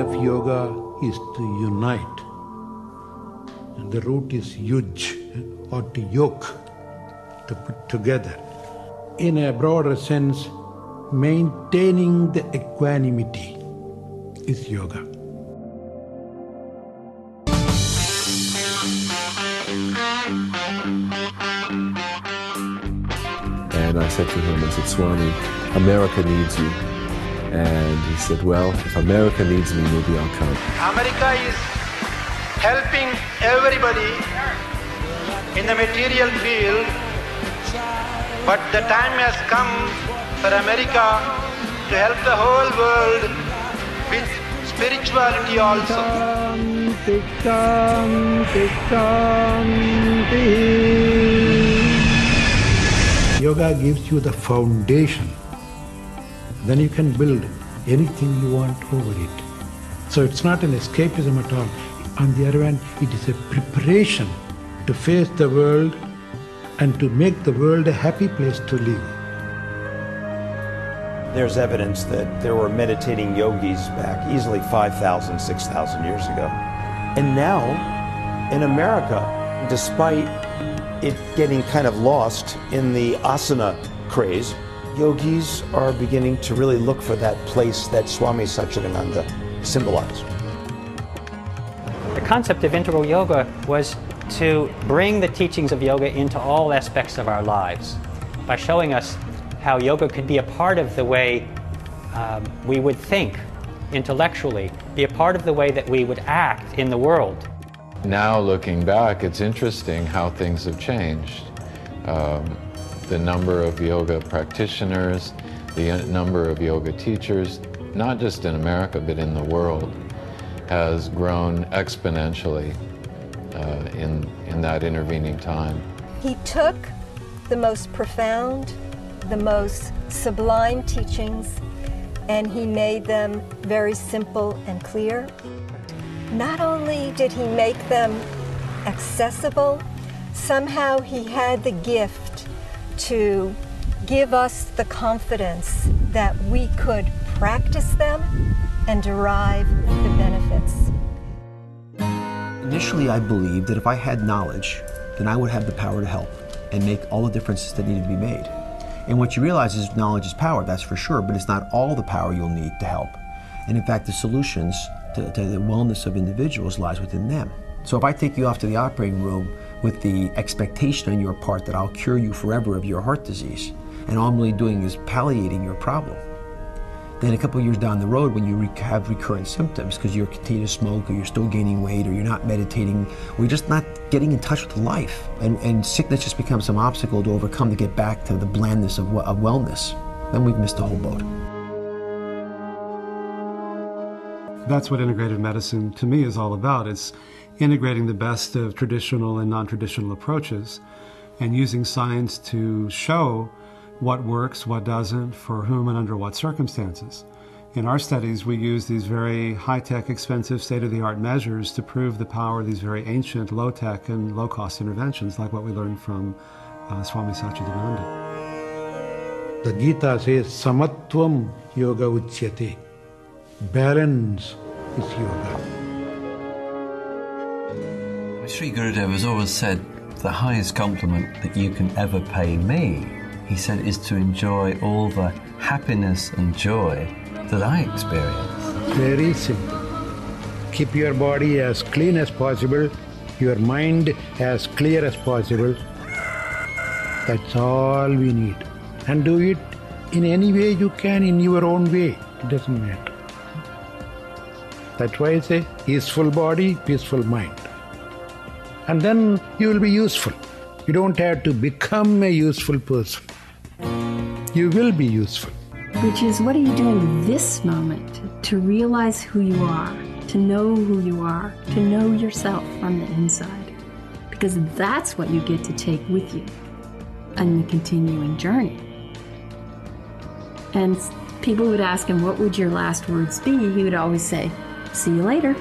of yoga is to unite. And the root is yuj, or to yoke, to put together. In a broader sense, maintaining the equanimity is yoga. And I said to him, I said, Swami, America needs you. And he said, well, if America needs me, maybe I'll come. America is helping everybody in the material field, but the time has come for America to help the whole world with spirituality also. Yoga gives you the foundation. Then you can build anything you want over it. So it's not an escapism at all. On the other hand, it is a preparation to face the world and to make the world a happy place to live. There's evidence that there were meditating yogis back easily 5,000, 6,000 years ago. And now, in America, despite it getting kind of lost in the asana craze, yogis are beginning to really look for that place that Swami Satchidananda symbolized. The concept of integral yoga was to bring the teachings of yoga into all aspects of our lives by showing us how yoga could be a part of the way we would think intellectually, be a part of the way that we would act in the world. Now looking back, it's interesting how things have changed. The number of yoga practitioners, the number of yoga teachers, not just in America but in the world, has grown exponentially in that intervening time. He took the most profound, the most sublime teachings, and he made them very simple and clear. Not only did he make them accessible, somehow he had the gift to give us the confidence that we could practice them and derive the benefits. Initially, I believed that if I had knowledge, then I would have the power to help and make all the differences that needed to be made. And what you realize is knowledge is power, that's for sure, but it's not all the power you'll need to help. And in fact, the solutions to the wellness of individuals lies within them. So if I take you off to the operating room with the expectation on your part that I'll cure you forever of your heart disease, and all I'm really doing is palliating your problem, then a couple of years down the road, when you have recurrent symptoms because you're continuing to smoke, or you're still gaining weight, or you're not meditating, or you're just not getting in touch with life, and sickness just becomes some obstacle to overcome to get back to the blandness of wellness, then we've missed the whole boat. That's what integrative medicine, to me, is all about. It's integrating the best of traditional and non-traditional approaches and using science to show what works, what doesn't, for whom and under what circumstances. In our studies, we use these very high-tech, expensive, state-of-the-art measures to prove the power of these very ancient, low-tech and low-cost interventions, like what we learned from Swami Satchidananda. The Gita says, Samatvam yoga uchyate. Balance is yoga. Sri Gurudev has always said, the highest compliment that you can ever pay me, he said, is to enjoy all the happiness and joy that I experience. Very simple. Keep your body as clean as possible, your mind as clear as possible. That's all we need. And do it in any way you can, in your own way. It doesn't matter. That's why I say, peaceful body, peaceful mind. And then you will be useful. You don't have to become a useful person. You will be useful. Which is, what are you doing this moment to realize who you are, to know who you are, to know yourself from the inside? Because that's what you get to take with you on the continuing journey. And people would ask him, what would your last words be? He would always say, see you later.